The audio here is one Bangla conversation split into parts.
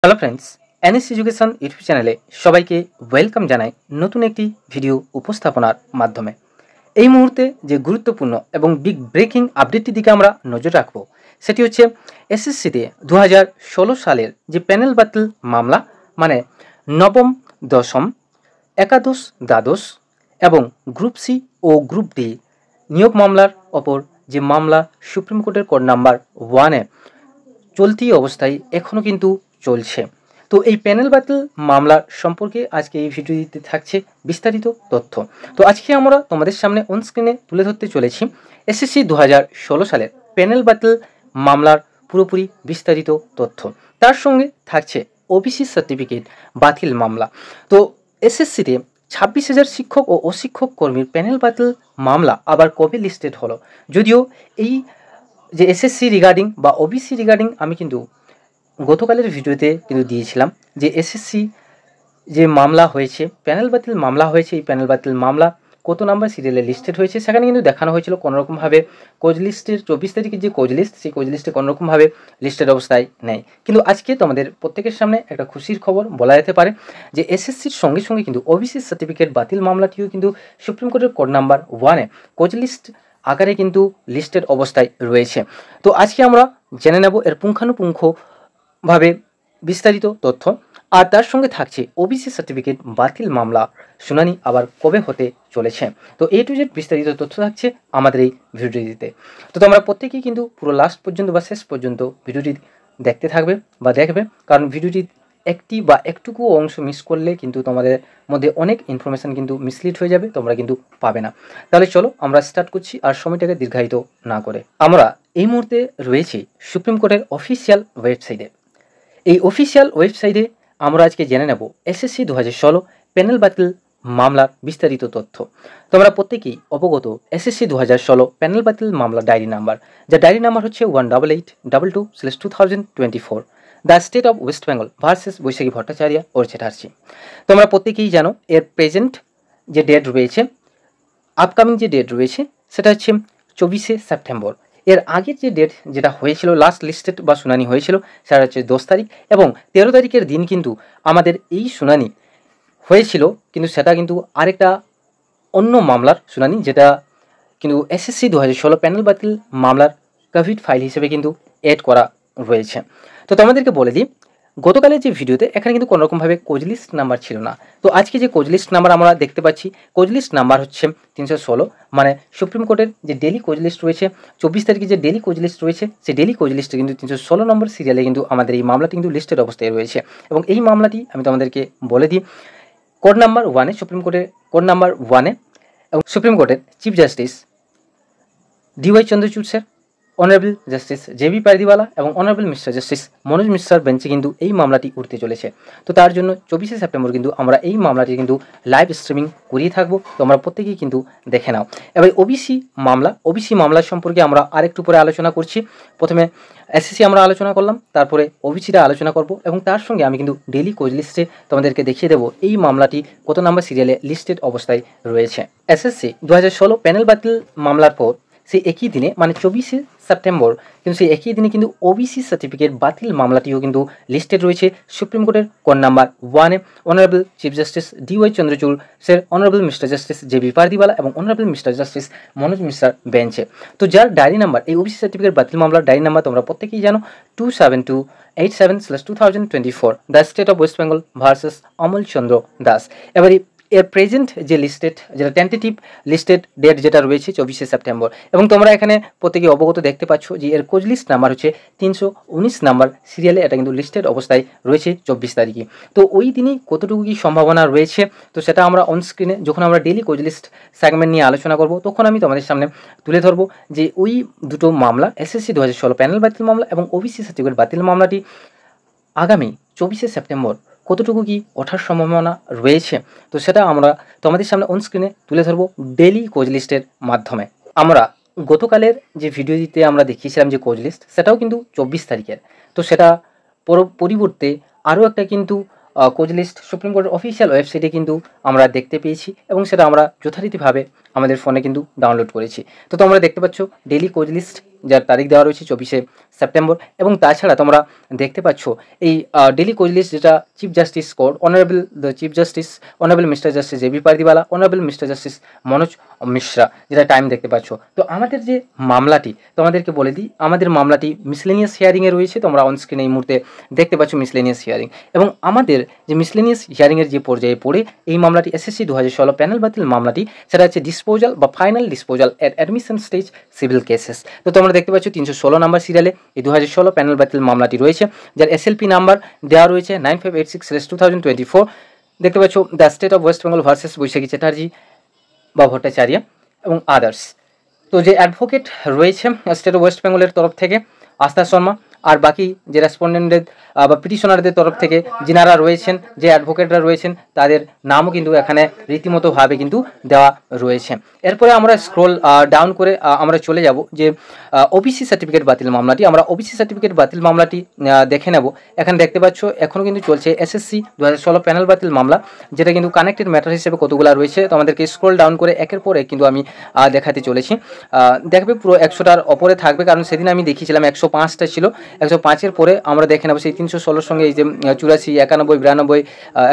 Hello friends, NS education YouTube চ্যানেলে সবাইকে ওয়েলকাম জানাই নতুন একটি ভিডিও উপস্থাপনার মাধ্যমে। এই মুহূর্তে যে গুরুত্বপূর্ণ এবং বিগ ব্রেকিং আপডেটটির দিকে আমরা নজর রাখব সেটি হচ্ছে এসএসসিতে 2016 সালের যে প্যানেল বাতিল মামলা, মানে নবম, দশম, একাদশ, দ্বাদশ এবং গ্রুপ সি ও গ্রুপ ডি নিয়োগ মামলার ওপর যে মামলা সুপ্রিম কোর্টের কোড নাম্বার 1-এ চলতি অবস্থায় এখনও কিন্তু চলছে। তো এই প্যানেল বাতিল মামলার সম্পর্কে আজকে এই ভিডিওতে থাকছে বিস্তারিত তথ্য। তো আজকে আমরা তোমাদের সামনে অন স্ক্রিনে তুলে ধরতে চলেছি এসএসসি 2016 সালের প্যানেল বাতিল মামলার পুরোপুরি বিস্তারিত তথ্য। তার সঙ্গে থাকছে ওবিসি সার্টিফিকেট বাতিল মামলা। তো এসএসসিতে 26,000 শিক্ষক ও অশিক্ষক কর্মীর প্যানেল বাতিল মামলা আবার কবে লিস্টেড হলো, যদিও এই যে এসএসসি রিগার্ডিং বা ওবিসি রিগার্ডিং আমি কিন্তু গতকালের ভিডিওতে কিন্তু দিয়েছিলাম যে এসএসসি যে মামলা হয়েছে, প্যানেল বাতিল মামলা হয়েছে, এই প্যানেল বাতিল মামলা কত নাম্বার সিরিয়ালে লিস্টেড হয়েছে সেখানে কিন্তু দেখানো হয়েছিল কোনোরকমভাবে কোচ লিস্টের 24 তারিখের যে কোচ লিস্ট, সেই কোচ লিস্টে কোনোরকমভাবে লিস্টেড অবস্থায় নেই। কিন্তু আজকে তোমাদের প্রত্যেকের সামনে একটা খুশির খবর বলা যেতে পারে যে এসএসসির সঙ্গে সঙ্গে কিন্তু ওবিসি সার্টিফিকেট বাতিল মামলাটিও কিন্তু সুপ্রিম কোর্টের কোড নাম্বার 1-এ কোচ লিস্ট আকারে কিন্তু লিস্টেড অবস্থায় রয়েছে। তো আজকে আমরা জেনে নেব এর পুঙ্খানুপুঙ্খভাবে বিস্তারিত তথ্য, আর তার সঙ্গে থাকছে ওবিসি সার্টিফিকেট বাতিল মামলা শুনানি আবার কবে হতে চলেছে। তো A to Z বিস্তারিত তথ্য থাকছে আমাদের এই ভিডিওটিতে। তো তোমরা প্রত্যেকেই কিন্তু পুরো লাস্ট পর্যন্ত বা শেষ পর্যন্ত ভিডিওটি দেখতে থাকবে বা দেখবে, কারণ ভিডিওটি একটি বা একটুকু অংশ মিস করলে কিন্তু তোমাদের মধ্যে অনেক ইনফরমেশান কিন্তু মিসলিড হয়ে যাবে, তোমরা কিন্তু পাবে না। তাহলে চলো আমরা স্টার্ট করছি আর সময়টাকে দীর্ঘায়িত না করে। আমরা এই মুহূর্তে রয়েছি সুপ্রিম কোর্টের অফিসিয়াল ওয়েবসাইটে। এই অফিসিয়াল ওয়েবসাইটে আমরা আজকে জেনে নেব এসএসসি 2016 প্যানেল বাতিল মামলার বিস্তারিত তথ্য। তোমরা প্রত্যেকেই অবগত এসএসসি 2016 প্যানেল বাতিল মামলা ডায়েরি নাম্বার, যা ডায়েরি নাম্বার হচ্ছে 18822/2024, the state of West Bengal versus Baishakhi Bhattacharya ও চ্যাটার্জি। তোমরা প্রত্যেকেই জানো এর প্রেজেন্ট যে ডেট রয়েছে, আপকামিং যে ডেট রয়েছে সেটা হচ্ছে 24শে সেপ্টেম্বর। এর আগের যে ডেট যেটা হয়েছিল, লাস্ট লিস্টেড বা শুনানি হয়েছিল, সেটা হচ্ছে 10 তারিখ, এবং 13 তারিখের দিন কিন্তু আমাদের এই শুনানি হয়েছিল, কিন্তু সেটা কিন্তু আরেকটা অন্য মামলার শুনানি, যেটা কিন্তু এসএসসি 2016 প্যানেল বাতিল মামলার কোভিড ফাইল হিসেবে কিন্তু অ্যাড করা রয়েছে। তো তোমাদেরকে বলে দিই, গতকালের যে ভিডিওতে এখানে কিন্তু কোনোরকমভাবে কোচ লিস্ট নাম্বার ছিল না। তো আজকে যে কোচ লিস্ট নাম্বার আমরা দেখতে পাচ্ছি, কোচ লিস্ট নাম্বার হচ্ছে 316, মানে সুপ্রিম কোর্টের যে ডেলি কোচ লিস্ট রয়েছে, 24 তারিখে যে ডেলি কোচ লিস্ট রয়েছে, সেই ডেলি কোচ লিস্টে কিন্তু 316 নম্বর সিরিয়ালে কিন্তু আমাদের এই মামলাটি কিন্তু লিস্টেড অবস্থায় রয়েছে। এবং এই মামলাটি আমি তোমাদেরকে বলে দিই, কোড নাম্বার 1-এ, সুপ্রিম কোর্টের কোড নাম্বার 1-এ, এবং সুপ্রিম কোর্টের chief justice DY Chandrachud sir, honourable justice JB Pardiwala এবং অনারেবল মিস্টার জাস্টিস মনোজ মিশ্রার বেঞ্চে কিন্তু এই মামলাটি উঠতে চলেছে। তো তার জন্য 24শে সেপ্টেম্বর কিন্তু আমরা এই মামলাটি কিন্তু লাইভ স্ট্রিমিং করিয়ে থাকবো, তোমরা প্রত্যেকেই কিন্তু দেখে নাও। এবার ওবিসি মামলা সম্পর্কে আমরা আরেকটু পরে আলোচনা করছি। প্রথমে এসএসসি আমরা আলোচনা করলাম, তারপরে ওবিসিটা আলোচনা করব, এবং তার সঙ্গে আমি কিন্তু ডেলি কোচ লিস্টে তোমাদেরকে দেখিয়ে দেবো এই মামলাটি কত নাম্বার সিরিয়ালে লিস্টেড অবস্থায় রয়েছে। এসএসসি 2016 প্যানেল বাতিল মামলার পর সেই একই দিনে, মানে 24শে সেপ্টেম্বর, কিন্তু সেই একই দিনে কিন্তু ওবিসি সার্টিফিকেট বাতিল মামলাটিও কিন্তু লিস্টেড রয়েছে সুপ্রিম কোর্টের কোড নাম্বার 1-এ, honourable chief justice DY Chandrachud sir, honourable mister justice JB Pardiwala এবং অনারেবল মিস্টার জাস্টিস মনোজ মিশ্রার বেঞ্চে। তো যার ডায়েরি নাম্বার, এই ওবিসি সার্টিফিকেট বাতিল মামলার ডায়েরি নাম্বার তোমরা প্রত্যেকেই জানো, 27287/2024, the state of West Bengal versus Amal Chandra Das. এবারে এর প্রেজেন্ট যে লিস্টেড, যেটা টেন্টেটিভ লিস্টেড ডেট যেটা রয়েছে 24শে সেপ্টেম্বর, এবং তোমরা এখানে প্রত্যেকে অবগত দেখতে পাচ্ছ যে এর কোচ লিস্ট নাম্বার হচ্ছে 319 নাম্বার সিরিয়ালে, এটা কিন্তু লিস্টেড অবস্থায় রয়েছে 24 তারিখে। তো ওই দিনই কতটুকু কি সম্ভাবনা রয়েছে, তো সেটা আমরা অন স্ক্রিনে যখন আমরা ডেলি কোচ লিস্ট সেগমেন্ট নিয়ে আলোচনা করব, তখন আমি তোমাদের সামনে তুলে ধরবো যে ওই দুটো মামলা, এসএসসি 2016 প্যানেল বাতিল মামলা এবং ওবিসি সার্টিফিকেট বাতিল মামলাটি আগামী 24শে সেপ্টেম্বর কতটুকু কি ওঠার সম্ভাবনা রয়েছে, তো সেটা আমরা তোমাদের সামনে অন স্ক্রিনে তুলে ধরবো ডেলি কোচ লিস্টের মাধ্যমে। আমরা গতকালের যে ভিডিওটিতে আমরা দেখিয়েছিলাম যে কোচ লিস্ট, সেটাও কিন্তু 24 তারিখের। তো সেটা পরিবর্তে আরও একটা কিন্তু কোচ লিস্ট সুপ্রিম কোর্টের অফিসিয়াল ওয়েবসাইটে কিন্তু আমরা দেখতে পেয়েছি, এবং সেটা আমরা যথারীতিভাবে আমাদের ফোনে কিন্তু ডাউনলোড করেছি। তো তোমরা দেখতে পাচ্ছ ডেলি কোচ লিস্ট যার তারিখ দেওয়া রয়েছে 24শে সেপ্টেম্বর। এবং তাছাড়া তোমরা দেখতে পাচ্ছ এই ডেলি কোচ লিস্ট, যেটা chief justice court, honourable the chief justice, honourable mister justice AB Pardiwala, honourable mister justice Manoj Mishra, যেটা টাইম দেখতে পাচ্ছ। তো আমাদের যে মামলাটি, তোমাদেরকে বলে দিই, আমাদের মামলাটি মিসলেনিয়াস হিয়ারিংয়ে রয়েছে। তোমরা অন স্ক্রিনে এই মুহূর্তে দেখতে পাচ্ছ মিসলেনিয়াস হিয়ারিং। এবং আমাদের যে মিসলেনিয়াস হিয়ারিংয়ের যে পর্যায়ে পড়ে এই মামলাটি এসএসসি 2016 প্যানেল বাতিল মামলাটি, সেটা হচ্ছে ডিসপোজাল বা ফাইনাল ডিসপোজাল এট অ্যাডমিশন স্টেজ সিভিল কেসেস। তো তোমরা দেখতে পাচ্ছ 316 নাম্বার সিরিয়ালে এই 2016 প্যানেল বাতিল মামলাটি রয়েছে, যার এসএলপি নাম্বার দেওয়া রয়েছে 9586/2024। দেখতে পাচ্ছ the state of West Bengal versus Baishakhi Chatterjee বা ভট্টাচার্য এবং আদার্স। তো যে অ্যাডভোকেট রয়েছে স্টেট অফ ওয়েস্ট বেঙ্গলের তরফ থেকে আস্থা শর্মা, আর বাকি যে রেসপন্ডেন্টদের বা পিটিশনারদের তরফ থেকে যিনারা রয়েছেন, যে অ্যাডভোকেটরা রয়েছেন, তাদের নামও কিন্তু এখানে রীতিমতোভাবে কিন্তু দেওয়া রয়েছে। এরপরে আমরা স্ক্রোল ডাউন করে আমরা চলে যাব যে ওবিসি সার্টিফিকেট বাতিল মামলাটি। আমরা ওবিসি সার্টিফিকেট বাতিল মামলাটি দেখে নেব। এখানে দেখতে পাচ্ছ এখনও কিন্তু চলছে এসএসসি 2016 প্যানেল বাতিল মামলা, যেটা কিন্তু কানেক্টেড ম্যাটার হিসেবে কতগুলো রয়েছে তোমাদেরকে স্ক্রোল ডাউন করে একের পর এক কিন্তু আমি দেখাতে চলেছি। দেখবে পুরো 100টার ওপরে থাকবে, কারণ সেদিন আমি দেখিয়েছিলাম 105টা ছিল। 105-এর পরে আমরা দেখে নেব সেই 316-র সঙ্গে এই যে 84, 91, 92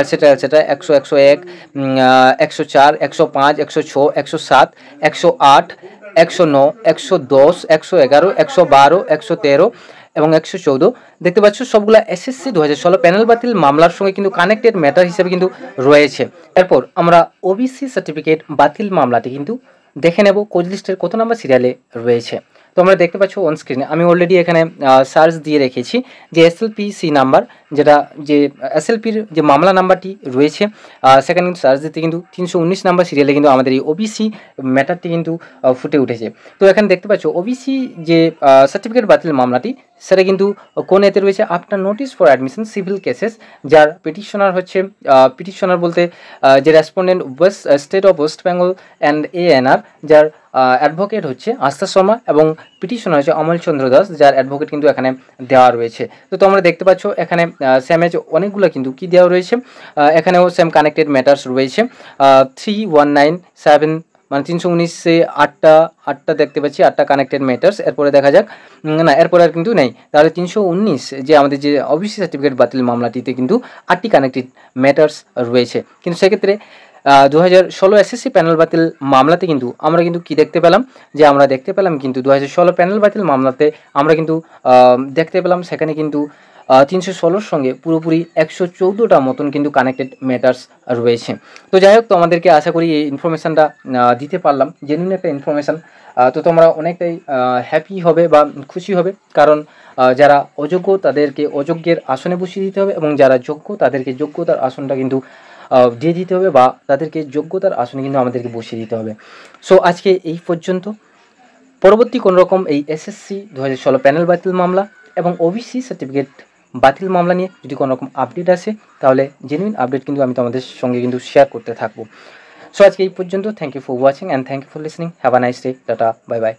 এটসেট্রা এটসেট্রা, 100, 101, 104, 105, 106, 107, 108, 109, 110, 111, 112, 113 এবং 114 দেখতে পাচ্ছ, সবগুলা এসএসসি 2016 প্যানেল বাতিল মামলার সঙ্গে কিন্তু কানেক্টেড ম্যাটার হিসেবে কিন্তু রয়েছে। এরপর আমরা ওবিসি সার্টিফিকেট বাতিল মামলাটি কিন্তু দেখে নেব কোচ লিস্টের কত নাম্বার সিরিয়ালে রয়েছে। তো আমরা দেখতে পাচ্ছ অন স্ক্রিনে আমি অলরেডি এখানে সার্চ দিয়ে রেখেছি যে এসএলপিসি নাম্বার, যেটা যে এসএলপির যে মামলা নাম্বারটি রয়েছে, সেখানে কিন্তু সার্চ দিতে কিন্তু 319 নাম্বার সিরিয়ালে কিন্তু আমাদের এই ওবিসি ম্যাটারটি কিন্তু ফুটে উঠেছে। তো এখানে দেখতে পাচ্ছ ওবিসি যে সার্টিফিকেট বাতিল মামলাটি, সেটা কিন্তু কোন এতে রয়েছে, after notice for admission civil cases, যার পিটিশনার হচ্ছে পিটিশনার বলতে যে respondent state of West Bengal and এএনআর, যার অ্যাডভোকেট হচ্ছে আস্থা শর্মা এবং পিটিশনার হচ্ছে অমল চন্দ্র দাস, যার অ্যাডভোকেট কিন্তু এখানে দেওয়া রয়েছে। তো তোমরা দেখতে পাচ্ছ এখানে সেমেজ অনেকগুলো কিন্তু কি দেওয়া রয়েছে, এখানেও সেম কানেক্টেড ম্যাটার্স রয়েছে। 3197 মানে 319-এ 8টা দেখতে পাচ্ছি, 8টা কানেক্টেড ম্যাটার্স। এরপরে দেখা যাক, না এরপরে আর কিন্তু নেই। তাহলে 319 যে আমাদের যে ওবিসি সার্টিফিকেট বাতিল মামলাটিতে কিন্তু 8টি কানেক্টেড ম্যাটার্স রয়েছে। কিন্তু সেক্ষেত্রে 2016 এসএসসি প্যানেল বাতিল মামলাতে কিন্তু আমরা কিন্তু কি দেখতে পেলাম, যে আমরা দেখতে পেলাম কিন্তু 2016 প্যানেল বাতিল মামলাতে আমরা কিন্তু দেখতে পেলাম সেখানে কিন্তু 316-র সঙ্গে পুরোপুরি 114টা মতন কিন্তু কানেক্টেড ম্যাটার্স রয়েছে। তো যাই হোক, তো আমাদেরকে আশা করি এই ইনফরমেশানটা দিতে পারলাম, জেনুইন একটা ইনফরমেশান। তো তোমরা অনেকটাই হ্যাপি হবে বা খুশি হবে, কারণ যারা অযোগ্য তাদেরকে অযোগ্যের আসনে বসিয়ে দিতে হবে, এবং যারা যোগ্য তাদেরকে যোগ্যতার আসনটা কিন্তু দিয়ে দিতে হবে, বা তাদেরকে যোগ্যতার আসনে কিন্তু আমাদেরকে বসিয়ে দিতে হবে। সো আজকে এই পর্যন্ত। পরবর্তী কোনো রকম এই এসএসসি 2016 প্যানেল বাতিল মামলা এবং ওবিসি সার্টিফিকেট বাতিল মামলা নিয়ে যদি কোনো রকম আপডেট আসে, তাহলে জেনুইন আপডেট কিন্তু আমি তোমাদের সঙ্গে কিন্তু শেয়ার করতে থাকবো। সো আজকে এই পর্যন্ত। Thank you for watching and thank you for listening. Have a nice day. Tata, bye by.